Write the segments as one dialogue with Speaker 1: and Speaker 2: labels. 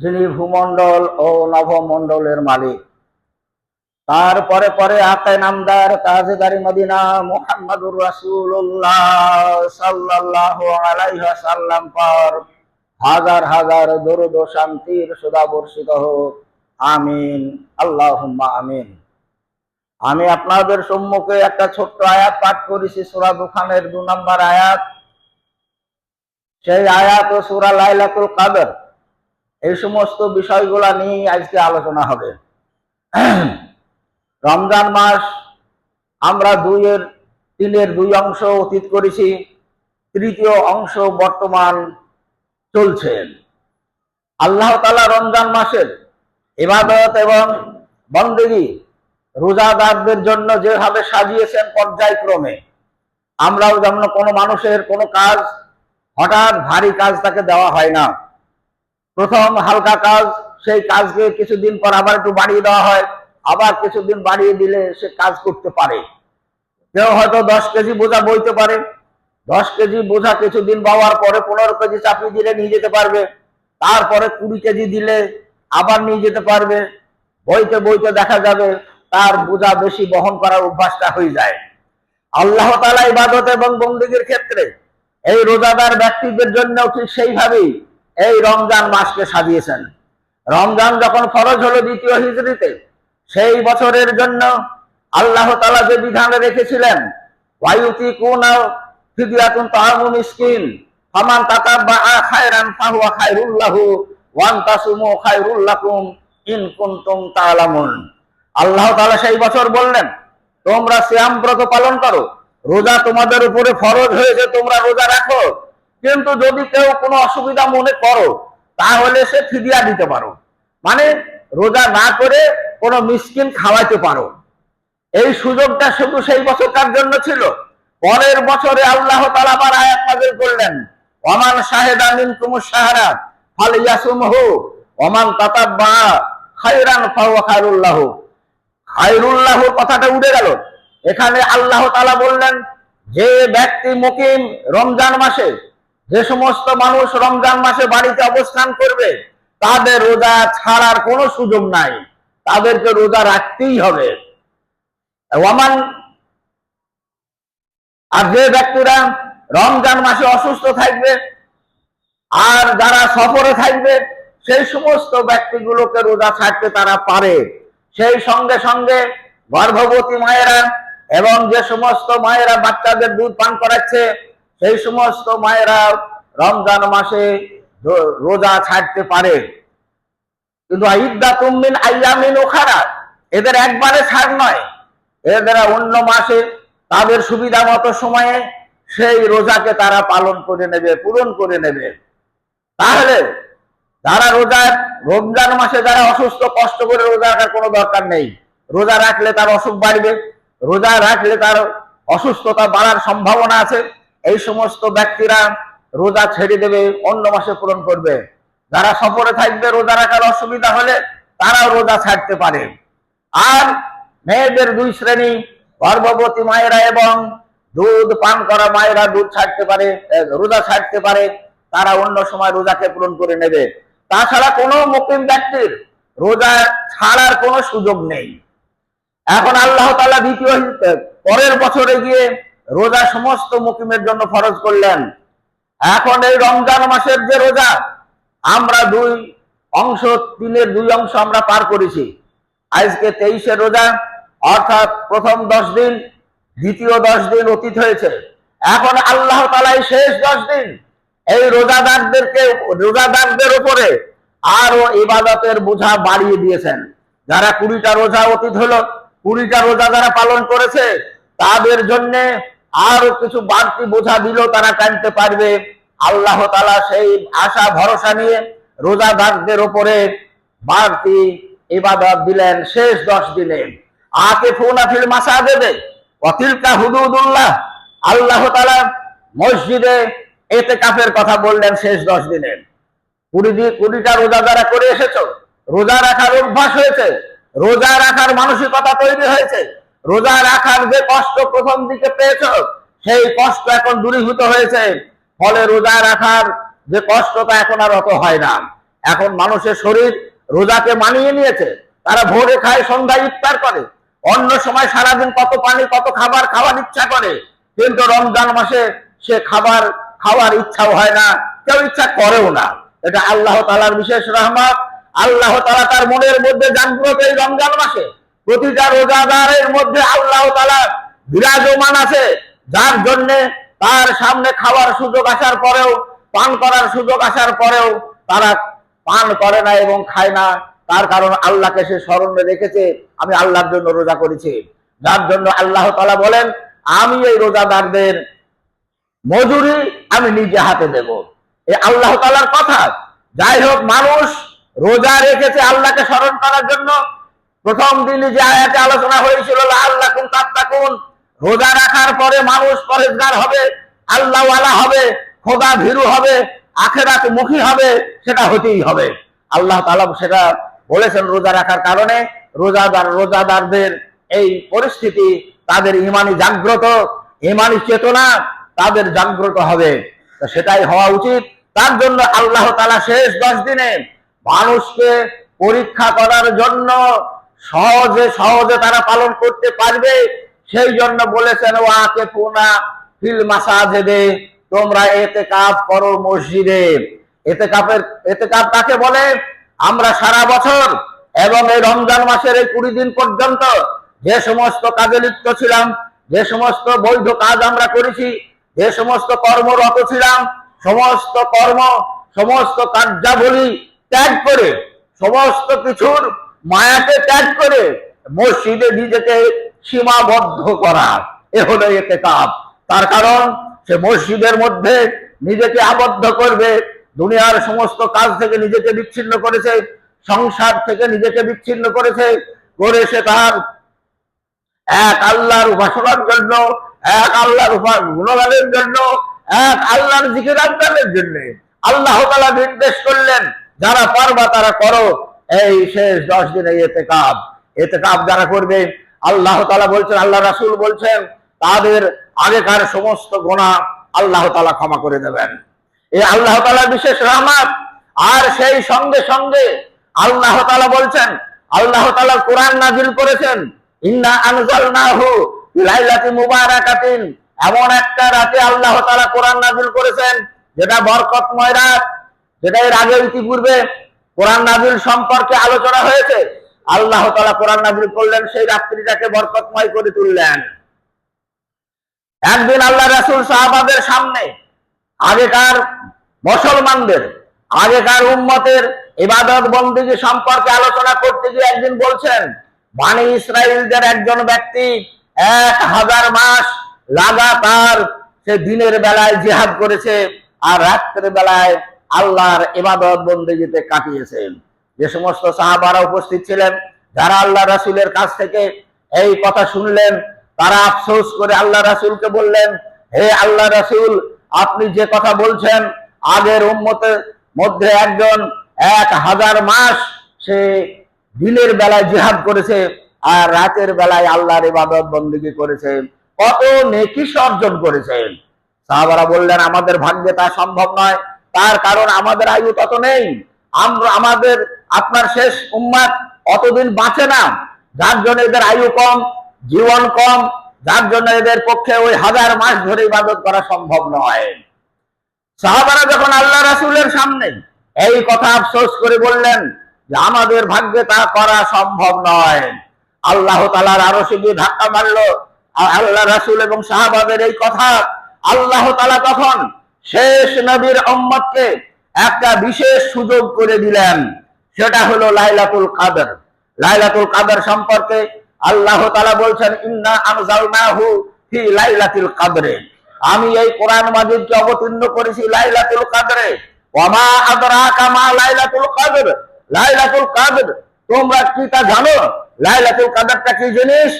Speaker 1: যিনি ভূমণ্ডল ও নভমণ্ডলের মালিক। তারপরে পরে আকায়ে নামদার তাজদারি মদিনা মুহাম্মদুর রাসূলুল্লাহ সাল্লাল্লাহু আলাইহি ওয়াসাল্লাম পর হাজার হাজার দরুদ ও শান্তির সুধা বর্ষিত হোক। আমিন, আল্লাহুম্মা আমিন। আমি আপনাদের সম্মুখে একটা ছোট্ট আয়াত পাঠ করেছি, সূরা দুখানের 2 নম্বর আয়াত। সেই আয়াত ও সূরা লাইলাতুল কদর, এই সমস্ত বিষয়গুলো নিয়ে আজকে আলোচনা হবে। রমজান মাস আমরা 3-এর 2 অংশ অতীত করেছি, তৃতীয় অংশ বর্তমান চলছে। আল্লাহ তাআলা রমজান মাসের ইবাদত এবং বন্দেগী রোজাদারদের জন্য যেভাবে সাজিয়েছেন পর্যায়ক্রমে, আমরাও যেমন কোনো মানুষের কোনো কাজ হঠাৎ ভারী কাজ তাকে দেওয়া হয় না। প্রথম হালকা কাজ, সেই কাজকে কিছুদিন পর আবার একটু বাড়িয়ে দেওয়া হয়, আবার কিছুদিন বাড়িয়ে দিলে সে কাজ করতে পারে। কেউ হয়তো 10 কেজি বোঝা বইতে পারে, 10 কেজি বোঝা কিছুদিন বাওয়ার পরে 15 কেজি চাপিয়ে দিলে নিয়ে যেতে পারবে, তারপরে 20 কেজি দিলে আবার নিয়ে যেতে পারবে। বইতে বইতে দেখা যাবে তার বোঝা বেশি বহন করার অভ্যাসটা হয়ে যায়। আল্লাহ তাআলা ইবাদত এবং বন্দেগীর ক্ষেত্রে এই রোজাদার ব্যক্তিদের জন্য ঠিক সেইভাবেই এই রমজান মাসকে সাজিয়েছেন। রমজান যখন ফরজ হলো 2য় হিজরিতে, সেই বছরের জন্য আল্লাহ তাআলা যে বিধান রেখেছিলেন, ওয়ায়ুতিকুনা ফিদিয়াতুন তাআমু মিসকিন ফামান তাতাব্বাআ খায়রান ফাহুয়া খায়রুল লাহু ওয়া আনতাসুমু খায়রুল লাকুম ইন কুনতুম তা'লামুন। আল্লাহ তাআলা সেই বছর বললেন, তোমরা সিয়াম ব্রত পালন করো, রোজা তোমাদের উপরে ফরজ হয়েছে, তোমরা রোজা রাখো। কিন্তু যদি কেউ কোনো অসুবিধা মনে করো, তাহলে সে ফিদিয়া দিতে পারো, মানে রোজা না করে কোনো মিসকিন খাওয়াইতে পারো। এই সুযোগটা শুধু সেই বছরটার জন্য ছিল। পরের বছরে আল্লাহ তাআলা আবার আয়াত নাযিল করলেন, ওয়ামান শাহিদা মিনকুমুশ শাহরা ফালইয়াসুমহু ওয়ামান তাতাব্বা খায়রান ফাহুয়া খায়রুল লাহু। খায়রুল লাহু কথাটা উড়ে গেল। এখানে আল্লাহ তাআলা বললেন, যে ব্যক্তি মুকিম রমজান মাসে, যে সমস্ত মানুষ রমজান মাসে বাড়িতে অবস্থান করবে, তাদের রোজা ছাড়ার কোনো সুযোগ নাই, তাদেরকে রোজা রাখতেই হবে। ওয়ামান, আর যে ব্যক্তিরা রমজান মাসে অসুস্থ থাকবে আর যারা সফরে থাকবে, সেই সমস্ত ব্যক্তিগুলোকে রোজা ছাড়তে তারা পারে। সেই সঙ্গে সঙ্গে গর্ভবতী মায়েরা এবং যে সমস্ত মায়েরা বাচ্চাদের দুধ পান করাচ্ছে, সেই সমস্ত মায়েরা রমজান মাসে রোজা ছাড়তে পারে। কিন্তু ইদ্দাতুম মিন আইয়ামিন উখারা, এদের একবারে ছাড় নয়, এদের অন্য মাসে তাদের সুবিধা মতো সময়ে সেই রোজাকে তারা পালন করে নেবে, পূরণ করে নেবে। তাহলে যারা রমজান মাসে যারা অসুস্থ, কষ্ট করে রোজা রাখার কোনো দরকার নেই। রোজা রাখলে তার অসুখ বাড়বে, রোজা রাখলে তার অসুস্থতা বাড়ার সম্ভাবনা আছে। এই সমস্ত ব্যক্তিরা রোজা ছেড়ে দেবে, অন্য মাসে পূরণ করবে। যারা সফরে থাকবে, রোজা রাখার অসুবিধা হলে তারাও রোজা ছাড়তে পারে। আর মেয়েদের 2 শ্রেণী, গর্ভবতী মায়েরা এবং দুধ পান করা মায়েরা রোজা ছাড়তে পারে, তারা অন্য সময় রোজাকে পূরণ করে নেবে। তাছাড়া কোনো মুকিম ব্যক্তির রোজা ছাড়ার কোনো সুযোগ নেই। এখন আল্লাহ তাআলা পরের বছরে গিয়ে রোজা সমস্ত মুকিমের জন্য ফরজ করলেন। এখন এই রমজান মাসের যে রোজা, আমরা 3-এর 2 অংশ আমরা পার করেছি। আজকে 23 রোজা, অর্থাৎ প্রথম 10 দিন, দ্বিতীয় 10 দিন অতীত হয়েছে। এখন আল্লাহ তাআলা এই শেষ 10 দিন এই রোজাদারদের উপরে আরো ইবাদতের বোঝা বাড়িয়ে দিয়েছেন। যারা 20টা রোজা অতীত হলো, 20টা রোজা যারা পালন করেছে, তাদের জন্য আরো কিছু বাড়তি বোঝা দিলেও তারা টানতে পারবে। আল্লাহ তাআলা সেই আশা ভরসা নিয়ে রোজাদারদের উপরে বাড়তি ইবাদত দিলেন শেষ 10 দিনে। আকিফুনা ফিল মাসাজিদে ওয়া তিলকা হুদুদুল্লাহ, আল্লাহ তাআলা মসজিদে ইতিকাফের কথা বললেন শেষ 10 দিনে। 20টা রোজা যারা করে এসেছো, রোজা রাখার অভ্যাস হয়েছে, রোজা রাখার মানসিকতা তৈরি হয়েছে, রোজা রাখার যে কষ্ট প্রথম দিকে পেয়েছো, সেই কষ্ট এখন দূরীভূত হয়েছে। ফলে রোজা রাখার যে কষ্টটা এখন আর অত হয় না। এখন মানুষের শরীর রোজাকে মানিয়ে নিয়েছে। তারা ভোরে খায়, সন্ধ্যায় ইফতার করে, অন্য সময় সারাদিন কত পানি কত খাবার খাওয়ার ইচ্ছা করে, কিন্তু রমজান মাসে সে খাবার খাওয়ার ইচ্ছাও হয় না, কেউ ইচ্ছা করেও না। এটা আল্লাহ তাআলার বিশেষ রহমত। আল্লাহ তাআলা তার মনের মধ্যে জাগ্রত এই রমজান মাসে প্রতিটা রোজাদারের মধ্যে আল্লাহ তাআলা বিরাজমান আছে, যার জন্য তার সামনে খাওয়ার সুযোগ আসার পরেও, পান করার সুযোগ আসার পরেও তারা পান করে না এবং খায় না। তার কারণ আল্লাহকে সে স্মরণে রেখেছে, আমি আল্লাহর জন্য রোজা করেছি। যার জন্য আল্লাহ তাআলা বলেন, আমি এই রোজাদারদের মজুরি আমি নিজে হাতে দেব। এই আল্লাহ তাআলার কথা। যাই হোক, মানুষ রোজা রেখেছে আল্লাহকে স্মরণ করার জন্য। প্রথম দিনে যে আয়াতে আলোচনা হয়েছিল লাআল্লাকুম তাত্তাকুন, রোজা রাখার পরে মানুষ পরেজগার হবে, আল্লাহওয়ালা হবে, খোদা ভীরু হবে, আখিরাত মুখী হবে, সেটা হতেই হবে। আল্লাহ তাআলা সেটা বলেছেন রোজা রাখার কারণে। রোজাদারদের এই পরিস্থিতি, তাদের ইমানি জাগ্রত, ইমানি চেতনা তাদের জাগ্রত হবে, সেটাই হওয়া উচিত। তার জন্য আল্লাহ তাআলা শেষ 10 দিনে মানুষকে পরীক্ষা করার জন্য সহজে সহজে তারা পালন করতে পারবে সেই জন্য বলেছেন, ওয়াকিফুনা ফিল মাসাজিদে, তোমরা ইতিকাফ করো মসজিদে। ইতিকাফ কাকে বলে? আমরা সারা বছর এবং এই রমজান মাসের এই 20 দিন পর্যন্ত যে সমস্ত কাজে লিপ্ত ছিলাম, যে সমস্ত বৈধ কাজ আমরা করেছি, যে সমস্ত কর্মরত ছিলাম, সমস্ত কর্ম সমস্ত কার্যাবলী ত্যাগ করে, সমস্ত কিছুর মায়াকে ত্যাগ করে মসজিদে নিজেকে সীমাবদ্ধ করা, এ হলো ইতিকাফ। তার কারণ সে মসজিদের মধ্যে নিজেকে আবদ্ধ করবে, দুনিয়ার সমস্ত কাজ থেকে নিজেকে বিচ্ছিন্ন করেছে, সংসার থেকে নিজেকে বিচ্ছিন্ন করেছে, করে সে তার এক আল্লাহর উপাসনার জন্য, এক আল্লাহর গুণগানের জন্য, এক আল্লাহর জিকির আজকারের জন্য আল্লাহ তাআলা নির্দেশ করলেন, যারা পারবা তারা করো এই শেষ 10 দিনে ইতিকাফ। ইতিকাফ যারা করবে, আল্লাহ তাআলা বলছেন, আল্লাহ রাসূল বলছেন, তাদের আগেকার সমস্ত গুনাহ আল্লাহ তাআলা ক্ষমা করে দেবেন। এই আল্লাহ তাআলার বিশেষ রহমত। আর সেই সঙ্গে সঙ্গে আল্লাহ তাআলা বলছেন, আল্লাহ তাআলা কোরআন নাযিল করেছেন, ইন্না আনজালনাহু লাইলাতুল মুবারাকাতিন, এমন একটা রাতে আল্লাহ তাআলা কোরআন নাযিল করেছেন যেটা বরকতময় রাত, যেটা এর আগে ইতিপূর্বে কোরআন নাযিল সম্পর্কে আলোচনা হয়েছে। আল্লাহ তাআলা কোরআন নাযিল করলেন, সেই রাত্রিটাকে বরকতময় করে তুললেন। একদিন আল্লাহ রাসূল সাহাবাদের সামনে আগেকার মুসলমানদের, আগেকার উম্মতের ইবাদত বন্দেগী সম্পর্কে আলোচনা করতে গিয়ে একদিন বলছেন, বনি ইসরাইলদের একজন ব্যক্তি 1000 মাস লাগাতার সে দিনের বেলায় জিহাদ করেছে আর রাতের বেলায় আল্লাহর ইবাদত বন্দেগীতে কাটিয়েছেন। যে সমস্ত সাহাবারা উপস্থিত ছিলেন, যারা আল্লাহ রাসূলের কাছ থেকে এই কথা শুনলেন, তারা আফসোস করে আল্লাহ রাসূলকে বললেন, হে আল্লাহ রাসূল, আপনি যে কথা বলছেন, আগের উম্মতের মধ্যে একজন 1000 মাস সে দিনের বেলায় জিহাদ করেছে আর রাতের বেলায় আল্লাহর ইবাদত বন্দেগী করেছে, কত নেকি অর্জন করেছেন। সাহাবারা বললেন, আমাদের ভাগ্যে তা সম্ভব নয়, তার কারণ আমাদের আয়ু তত নেই, আমাদের আপনার শেষ উম্মত অতদিন বাঁচে না, যার জন্য এদের আয়ু কম, জীবন কম, যার জন্য এদের পক্ষে ওই 1000 মাস ধরে ইবাদত করা সম্ভব নয়। সাহাবারা যখন আল্লাহ রাসূলের সামনে এই কথা আফসোস করে বললেন যে আমাদের ভাগ্যে তা করা সম্ভব নয়, আল্লাহ তাআলার আরশে গিয়ে ধাক্কা মারলো আল্লাহ রাসূল এবং সাহাবাদের এই কথা। আল্লাহ তাআলা তখন শেষ নবীর উম্মতকে একটা বিশেষ সুযোগ করে দিলেন, সেটা হলো লাইলাতুল কদর। লাইলাতুল কদর সম্পর্কে আল্লাহ তাআলা বলছেন, ইন্না আনজালনাহু ফি লাইলাতুল কদরে, আমি এই কোরআন মাজিদকে অবতীর্ণ করেছি লাইলাতুল কদরে। ওয়া মা আদরাকা মা লাইলাতুল কদর, লাইলাতুল কদর তোমরা কি তা জানো? লাইলাতুল কদরটা কি জিনিস?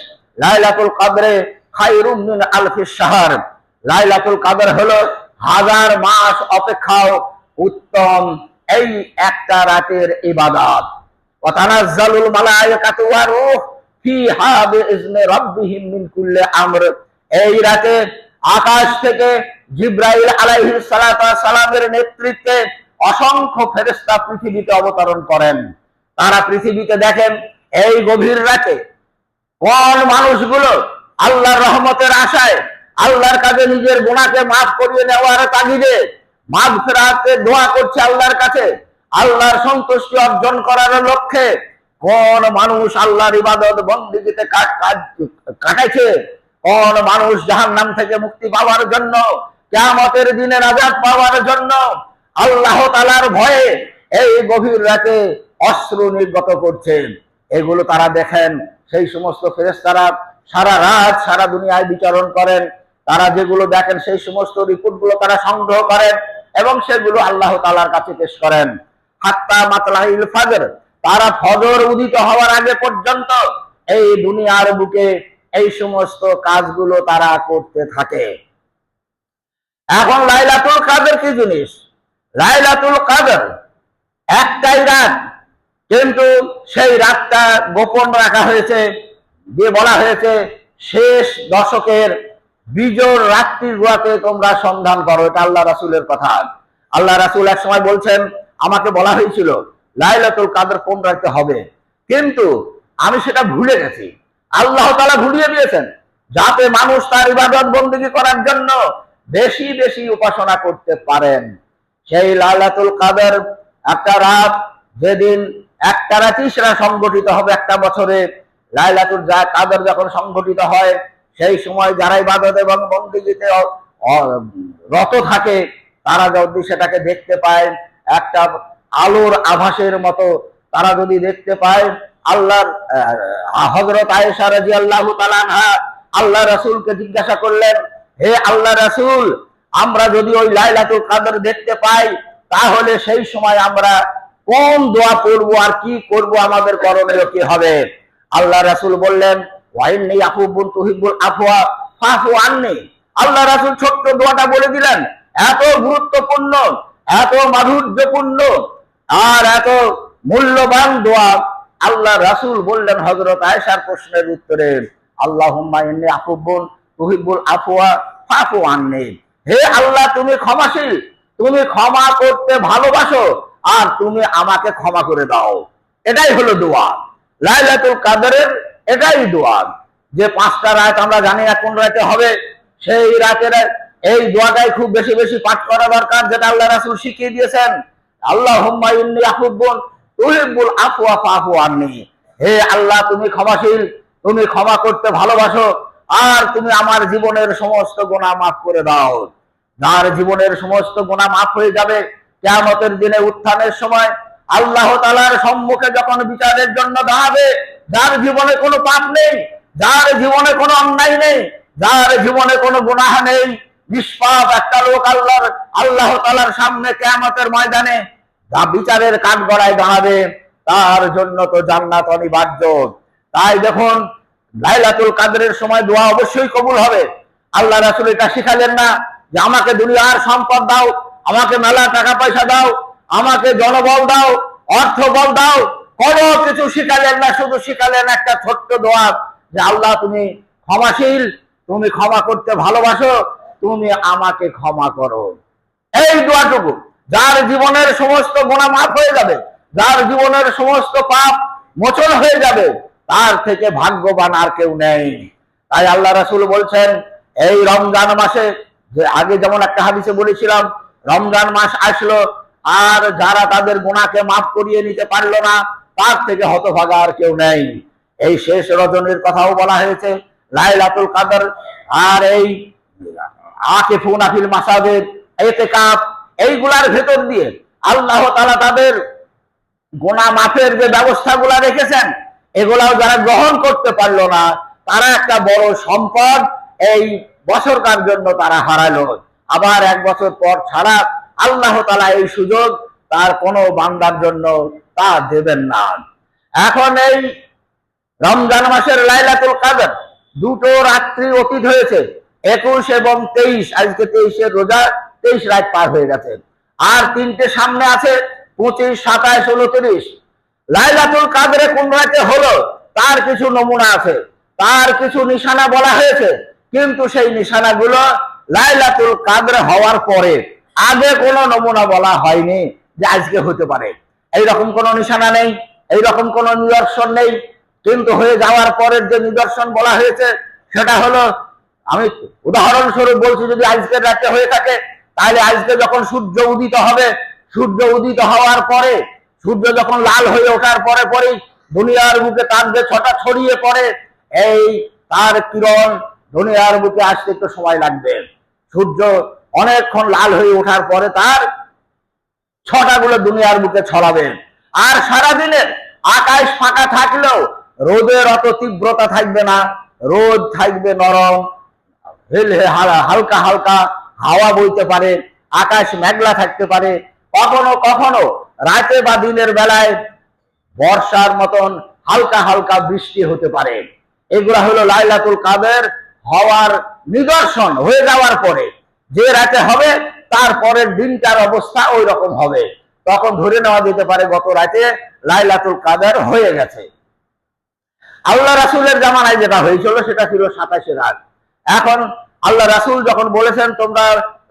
Speaker 1: লাইলাতুল কদরে খায়রুম মিন আলফিশ শাহর, লাইলাতুল কদর হলো 1000 মাস অপেক্ষাও উত্তম এই একটা রাতের ইবাদত। ওয়া তানাজ্জালুল মালায়েকাতু ওয়া রূহ ফিহা বিইজনি রাব্বিহিম মিন কুল্লি আমর, এই রাতে আকাশ থেকে জিবরাইল আলাইহিস সালাতু ওয়াস সালামের নেতৃত্বে অসংখ্য ফেরেশতা পৃথিবীতে অবতরণ করেন। তারা পৃথিবীতে দেখেন এই গভীর রাতে কোন মানুষগুলো আল্লাহর রহমতের আশায় আল্লাহর কাছে নিজের গুনাহকে মাফ করিয়ে নেওয়ার তাগিদে মাগফিরাতের দোয়া করছে আল্লাহর কাছে, আল্লাহর সন্তুষ্টি অর্জন করার লক্ষ্যে কোন মানুষ আল্লাহর ইবাদত বন্দেগীতে কাটাইছে, কোন মানুষ জাহান্নাম থেকে মুক্তি পাওয়ার জন্য, কিয়ামতের দিনে নাজাত পাওয়ার জন্য আল্লাহ তাআলার ভয়ে এই গভীর রাতে অশ্রু নির্গত করছেন। এগুলো তারা দেখেন। সেই সমস্ত ফেরেশতারা সারা রাত সারা দুনিয়ায় বিচরণ করেন। তারা যেগুলো দেখেন সেই সমস্ত রিপোর্টগুলো তারা সংগ্রহ করেন এবং সেগুলো আল্লাহ তাআলার কাছে পেশ করেন। হাত্তা মাতলাইল ফাজর, তারা ফজর উদিত হওয়ার আগে পর্যন্ত এই দুনিয়ার বুকে এই সমস্ত কাজগুলো তারা করতে থাকে। এখন লাইলাতুল কদর কি জিনিস? লাইলাতুল কদর একটাই রাত, কিন্তু সেই রাতটা গোপন রাখা হয়েছে, যে বলা হয়েছে শেষ দশকের বিজোড় রাত্রিগুলোতে তোমরা সন্ধান করো। এটা আল্লাহ রাসূলের কথা। আল্লাহ রাসূল এক সময় বলছেন, আমাকে বলা হয়েছিল লাইলাতুল কদর কোন রাতে হবে, কিন্তু আমি সেটা ভুলে গেছি। আল্লাহ তাআলা ভুলিয়ে দিয়েছেন যাতে মানুষ তার ইবাদত বন্দেগী করার জন্য বেশি বেশি উপাসনা করতে পারেন। সেই লাইলাতুল কদর একটা রাত, যেদিন একটা রাতই সেটা সংগঠিত হবে একটা বছরে। লাইলাতুল কদর যখন সংগঠিত হয় সেই সময় যারা ইবাদত এবং বন্দেগীতে রত থাকে তারা যদি সেটাকে দেখতে পায়, একটা আলোর আভাসের মতো তারা যদি দেখতে পায়, আল্লাহর হযরত আয়েশা রাদিয়াল্লাহু তাআলা আনহা আল্লাহ রাসূলকে জিজ্ঞাসা করলেন, হে আল্লাহ রাসূল, আমরা যদি ওই লাইলাতুল কদর দেখতে পাই তাহলে সেই সময় আমরা কোন দোয়া পড়বো আর কি করব, আমাদের করণীয় কি হবে? আল্লাহ রাসূল বললেন, ওয়াইন্নী আফুবুন তুহিব্বুল আফওয়া ফাফু আননি। আল্লাহ রাসূল ছোট্ট দোয়াটা বলে দিলেন, এত গুরুত্বপূর্ণ, এত মাধুর্যপূর্ণ আর এত মূল্যবান দোয়া। আল্লাহ রাসূল বললেন হযরত আয়েশার প্রশ্নের উত্তরে, আল্লাহুম্মা ইন্নী আফুবুন তুহিব্বুল আফওয়া ফাফু আননি। হে আল্লাহ, তুমি ক্ষমাশীল, তুমি ক্ষমা করতে ভালোবাসো, আর তুমি আমাকে ক্ষমা করে দাও। এটাই হলো দোয়া লাইলাতুল কদরের, এটাই দোয়া। যে 5টা রাত আমরা জানি না কোন রাতে হবে, সেই রাতের এই দোয়াটাই খুব বেশি বেশি পাঠ করা দরকার, যেটা আল্লাহ রাসূল শিখিয়ে দিয়েছেন। আল্লাহুম্মা ইন্নী আফুবুন তুহিব্বুল আফওয়া ফাফু আননি। হে আল্লাহ, তুমি ক্ষমাশীল, তুমি ক্ষমা করতে ভালোবাসো, আর তুমি আমার জীবনের সমস্ত গুনাহ মাফ করে দাও। যার জীবনের সমস্ত গুনাহ মাফ হয়ে যাবে, কিয়ামতের দিনে উত্থানের সময় আল্লাহ তাআলার সম্মুখে যখন বিচারের জন্য দাঁড়াবে, যার জীবনে কোনো পাপ নেই, যার জীবনে কোনো অন্যায় নেই, যার জীবনে কোনো গুনাহ নেই, নিষ্পাপ একটা লোক আল্লাহ তাআলার সামনে কিয়ামতের ময়দানে বিচারের কাঠগড়ায় দাঁড়াবে, তার জন্য তো জান্নাত অনিবার্য। তাই দেখুন, লাইলাতুল কদরের সময় দোয়া অবশ্যই কবুল হবে। আল্লাহ রাসূল এটা শিখালেন না যে আমাকে দুনিয়ার সম্পদ দাও, আমাকে মেলা টাকা পয়সা দাও, আমাকে জনবল দাও, অর্থবল দাও, কোনো কিছু শিখালেন না। শুধু শিখালেন একটা ছোট্ট দোয়া, যে আল্লাহ তুমি ক্ষমাশীল, তুমি ক্ষমা করতে ভালোবাসো, তুমি আমাকে ক্ষমা করো। এই দোয়াটুকু, যার জীবনের সমস্ত গুনাহ মাফ হয়ে যাবে, যার জীবনের সমস্ত পাপ মোচন হয়ে যাবে, তার থেকে ভাগ্যবান আর কেউ নেই। তাই আল্লাহ রাসূল বলছেন, এই রমজান মাসে, যে আগে যেমন একটা হাদিসে বলেছিলাম, রমজান মাস আসলো আর যারা তাদের গুনাহকে মাফ করিয়ে নিতে পারলো না, তার থেকে হতভাগা আর কেউ নেই। এই শেষ রজনীর কথাও বলা হয়েছে, লাইলাতুল কদর আর এই আকিফুনা ফিল মাসাজিদ, ইতিকাফ, এইগুলার ভেতর দিয়ে আল্লাহ তাআলা তাদের গুনাহ মাফের যে ব্যবস্থাগুলা রেখেছেন, এগুলাও যারা গ্রহণ করতে পারলো না, তারা একটা বড় সম্পদ এই বছরকার জন্য তারা হারালো। আবার 1 বছর পর ছাড়া আল্লাহ তাআলা এই সুযোগ তার কোনো বান্দার জন্য তা দেবেন না। এখন এই রমজান মাসের লাইলাতুল কদর 2টো রাত্রি অতীত হয়েছে, 21 এবং 23। আজকে 23-এর রোজা, 23 রাত পার হয়ে গেছে, আর 3টে সামনে আছে, 25, 27, 29। লাইলাতুল কদরে কোন রাতে হলো তার কিছু নমুনা আছে, তার কিছু নিশানা বলা হয়েছে, কিন্তু সেই নিশানাগুলো লাইলাতুল কদর হওয়ার পরে, আগে কোনো নমুনা বলা হয়নি যে আজকে হতে পারে। এইরকম কোনো নিশানা নেই, এইরকম কোনো নিদর্শন নেই। কিন্তু হয়ে যাওয়ার পরের যে নিদর্শন বলা হয়েছে সেটা হলো, আমি উদাহরণস্বরূপ বলছি, যদি আজকের রাতে হয়ে থাকে তাহলে আজকে যখন সূর্য উদিত হবে, সূর্য উদিত হওয়ার পরে, সূর্য যখন লাল হয়ে ওঠার পরে পরেই দুনিয়ার বুকে তার যে ছটা ছড়িয়ে পড়ে, এই তার কিরণ দুনিয়ার বুকে আসতে একটু সময় লাগবে। সূর্য অনেকক্ষণ লাল হয়ে ওঠার পরে তার ছটাগুলো দুনিয়ার বুকে ছড়াবে। আর সারাদিনের আকাশ ফাঁকা থাকলেও রোদের অত তীব্রতা থাকবে না, রোদ থাকবে নরম, হালকা হালকা হাওয়া বইতে পারে, আকাশ মেঘলা থাকতে পারে, কখনো কখনো রাতে বা দিনের বেলায় বর্ষার মতন হালকা হালকা বৃষ্টি হতে পারে। এগুলা হলো লাইলাতুল কাদের হওয়ার নিদর্শন। হয়ে যাওয়ার পরে যে রাতে হবে তার পরের দিনটার অবস্থা ওই রকম হবে, তখন ধরে নেওয়া যেতে পারে গত রাতে লাইলাতুল কাদের হয়ে গেছে। আল্লাহ রাসূলের জামানায় যেটা হয়েছিল সেটা ছিল 27 রাত। এখন আল্লাহ রাসূল যখন বলেছেন তোমরা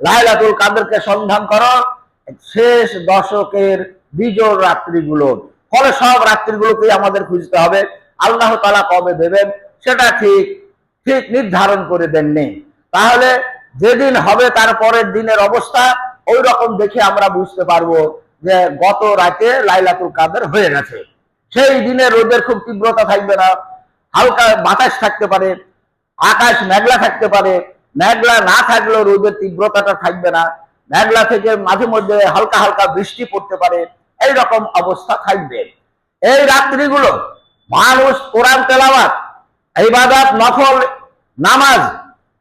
Speaker 1: লাইলাতুল কাদেরকে সন্ধান করো শেষ দশকের বিজোড় রাত্রিগুলো, ফলে সব রাত্রিগুলোকেই আমাদের খুঁজতে হবে। আল্লাহ তাআলা কবে দেবেন সেটা ঠিক নির্ধারণ করে দেননি। তাহলে যেদিন হবে তার পরের দিনের অবস্থা ওই রকম দেখে আমরা বুঝতে পারবো যে গত রাতে লাইলাতুল কাদের হয়ে গেছে। সেই দিনে রোদের খুব তীব্রতা থাকবে না, হালকা বাতাস থাকতে পারে, আকাশ মেঘলা থাকতে পারে, মেঘলা না থাকলেও রোদের তীব্রতাটা থাকবে না, মেঘলা থেকে মাঝে মধ্যে হালকা হালকা বৃষ্টি পড়তে পারে, এইরকম অবস্থা থাকবে। এই রাত্রিগুলো মানুষ কোরআন তেলাওয়াত, ইবাদত, নফল নামাজ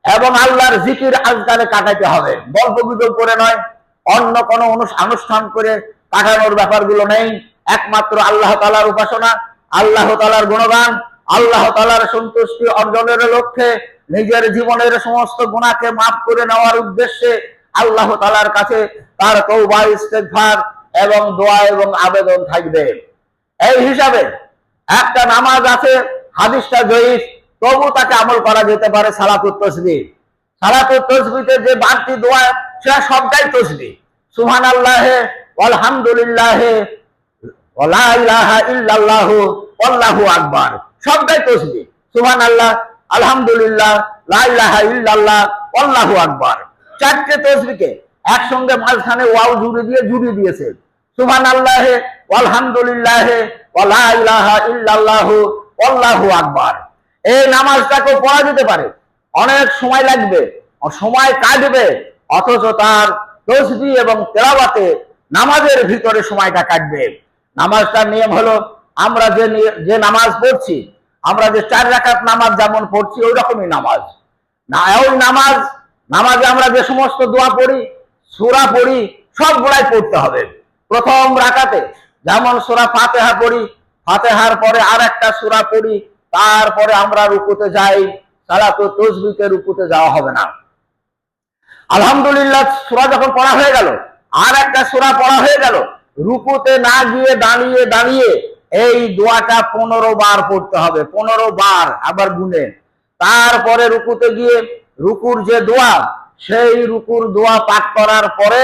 Speaker 1: এবং আল্লাহর জিকির আজকারে কাটাইতে হবে। গল্প গুজব করে নয়, অন্য কোনো অনুষ্ঠান করে কাটানোর ব্যাপারগুলো নেই। একমাত্র আল্লাহ তাআলার উপাসনা, আল্লাহ তাআলার গুণগান, আল্লাহ তাআলার সন্তুষ্টি অর্জনের লক্ষ্যে নিজের জীবনের সমস্ত গুনাহকে মাফ করে নেওয়ার উদ্দেশ্যে আল্লাহ তাআলার কাছে তার তওবা, ইস্তেগফার এবং দোয়া এবং আবেদন থাকবে। এই হিসাবে একটা নামাজ আছে, হাদিসটা জয়ীফ, তবু তাকে আমল করা যেতে পারে সালাতুত তাসবিহ। সালাতুত তাসবিহতে যে বাড়তি দোয়া সেটা সবটাই তাসবিহ, সুবহানাল্লাহ, আলহামদুলিল্লাহ, ওয়ালা ইলাহা ইল্লাল্লাহু, আল্লাহু আকবার, সবটাই তাসবিহ। সুবহানাল্লাহ, আলহামদুলিল্লাহ, লা ইলাহা ইল্লাল্লাহ, আল্লাহু আকবার, চারটে তাসবিহকে একসঙ্গে মাঝখানে ওয়াও জুড়ে দিয়েছে। সুবহানাল্লাহ, আলহামদুলিল্লাহ, ওয়ালা ইলাহা ইল্লাল্লাহু, আল্লাহু আকবার। এই নামাজটাকে পড়া যেতে পারে, অনেক সময় লাগবে, সময় কাটবে, অথচ তার তাসবিহ এবং তেলাওয়াতে নামাজের ভিতরে সময়টা কাটবে। নামাজটার নিয়ম হলো, আমরা যে নামাজ পড়ছি, আমরা যে 4 রাকাত নামাজ যেমন পড়ছি ওই রকমই নামাজ না। ওই নামাজে আমরা যে সমস্ত দোয়া পড়ি, সূরা পড়ি, সবগুলাই পড়তে হবে। প্রথম রাকাতে যেমন সূরা ফাতিহা পড়ি, ফাতিহার পরে আর একটা সূরা পড়ি, তারপরে আমরা রুকুতে যাই। সালাতুত তাসবিহতে রুকুতে যাওয়া হবে না। আলহামদুলিল্লাহ সূরা যখন পড়া হয়ে গেল, আর একটা সূরা পড়া হয়ে গেল, রুকুতে না গিয়ে দাঁড়িয়ে দাঁড়িয়ে এই দোয়াটা 15 বার পড়তে হবে, 15 বার আবার গুনে। তারপরে রুকুতে গিয়ে রুকুর যে দোয়া, সেই রুকুর দোয়া পাঠ করার পরে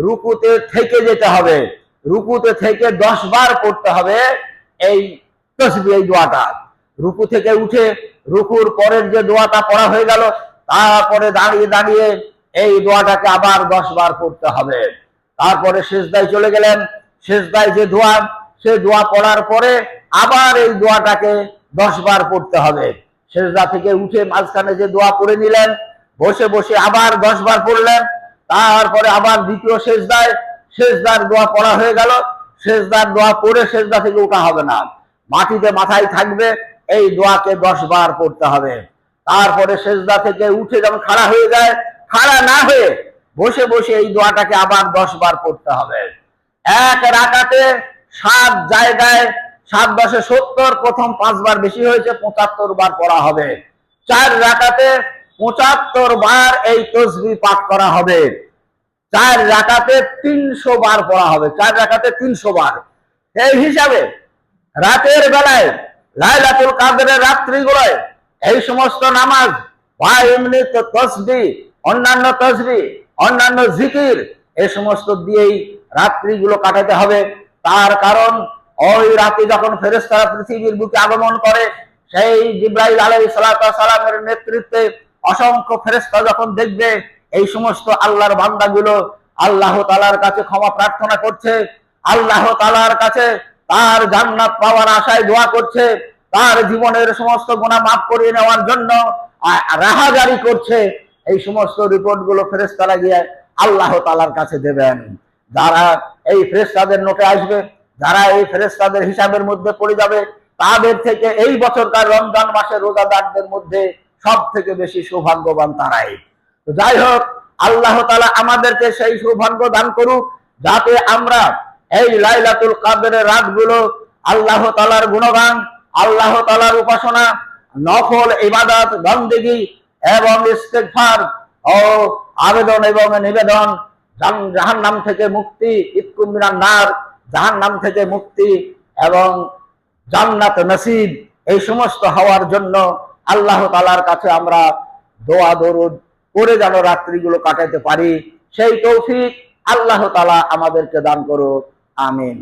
Speaker 1: রুকুতে থেকে যেতে হবে, রুকুতে থেকে 10 বার পড়তে হবে এই তাসবিহ, এই দোয়াটা। রুকু থেকে উঠে রুকুর পরের যে দোয়াটা পড়া হয়ে গেল, তারপরে দাঁড়িয়ে দাঁড়িয়ে এই দোয়াটাকে আবার 10 বার পড়তে হবে। তারপরে সিজদায় চলে গেলেন, সিজদায় যে দোয়া, সে দোয়া পড়ার পরে আবার এই দোয়াটাকে 10 বার পড়তে হবে। সিজদা থেকে উঠে মাঝখানে যে দোয়া পড়ে নিলেন, বসে বসে আবার 10 বার পড়লেন। তারপরে আবার দ্বিতীয় সিজদায়, সিজদার দোয়া পড়া হয়ে গেল, সিজদার দোয়া পড়ে সিজদা থেকে উঠা হবে না, মাটিতে মাথায় থাকবে, এই দোয়াকে 10 বার পড়তে হবে। তারপরে সিজদা থেকে উঠে যখন খাড়া হয়ে যায়, খাড়া না হয়ে বসে বসে এই দোয়াটাকে আবার 10 বার পড়তে হবে। এক রাকাতে 7 জায়গায় 7 10 70, প্রথম 5 বার বেশি হয়েছে, 75 বার পড়া হবে। 4 রাকাতে 75 বার এই তাসবিহ পাঠ করা হবে। 4 রাকাতে 300 বার পড়া হবে, 4 রাকাতে 300 বার। এই হিসাবে রাতের বেলায় লাইলাতুল কাদরের রাত্রিগুলোয় এই সমস্ত নামাজ বা এমনি তাসবিহ, অন্যান্য তাসবিহ, অন্যান্য জিকির, এই সমস্ত দিয়েই রাত্রিগুলো কাটাতে হবে। তার কারণ ওই রাতে যখন ফেরেশতারা পৃথিবীর বুকে আগমন করে, সেই জিবরাইল আলাইহিস সালামের নেতৃত্বে অসংখ্য ফেরেশতা যখন দেখবে এই সমস্ত আল্লাহর বান্দাগুলো আল্লাহ তাআলার কাছে ক্ষমা প্রার্থনা করছে, আল্লাহ তাআলার কাছে তার জান্নাত পাওয়ার আশায় দোয়া করছে, তার জীবনের সমস্ত গুনাহ মাফ করে নেওয়ার জন্য রাহা জারি করছে, এই সমস্ত রিপোর্ট গুলো ফেরেশতারা গিয়ে আল্লাহ তাআলার কাছে দেবেন। যারা এই ফেরেশতাদের নোটে আসবে, যারা এই ফেরেশতাদের হিসাবের মধ্যে পড়ে যাবে, তাদের থেকে এই বছরকার রমজান মাসের রোজাদারদের মধ্যে সব থেকে বেশি সৌভাগ্যবান তারাই। তো যাই হোক, আল্লাহ তাআলা আমাদেরকে সেই সৌভাগ্য দান করুক, যাতে আমরা এই লাইলাতুল কদরের রাতগুলো আল্লাহ তাআলার গুণগান, আল্লাহ তাআলার উপাসনা, নফল ইবাদত বন্দেগী এবং ইস্তেগফার ও আবেদন এবং নিবেদন, জাহান্নাম থেকে মুক্তি, ইতকুম মিনান নার, জাহান্নাম থেকে মুক্তি এবং জান্নাত নসিব, এই সমস্ত হওয়ার জন্য আল্লাহ তাআলার কাছে আমরা দোয়া দরুদ করে যেন রাত্রিগুলো কাটাতে পারি, সেই তৌফিক আল্লাহ তাআলা আমাদেরকে দান করুক। আমিন।